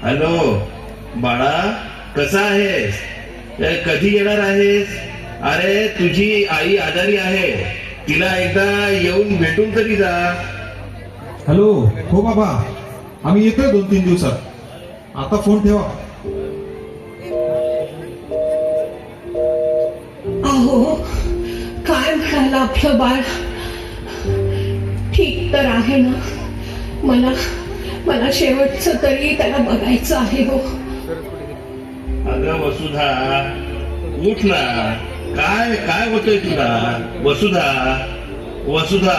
Hello बाळा, कसा आहेस? कधी येणार आहेस? अरे तुझी आई आजारी आहे, तिला एकदा येऊन भेटून तरी जा. हॅलो. हो बाबा, आम्ही येतोय 2-3 दिवसात. आता फोन ठेवा. अहो, काय म्हणाला आपलं बाळ? ठीक तर आहे ना? मला शेवटचं तरी त्याला बघायचं आहे हो. अगं वसुधा, उठ ना. काय काय होतंय तुला? वसुधा, वसुधा,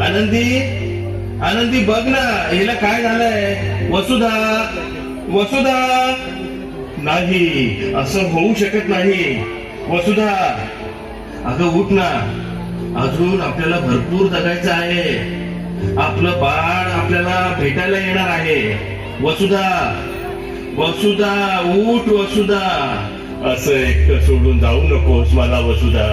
आनंदी, आनंदी बघ ना, हिला काय झालंय? वसुधा, वसुधा. नाही, असं होऊ शकत नाही. वसुधा, अगं उठ ना. अजून आपल्याला भरपूर जगायचं आहे. आपलं बाळ आपल्याला भेटायला येणार आहे. वसुधा, वसुधा, उठ वसुधा. असं एकटं सोडून जाऊ नकोस मला वसुधा.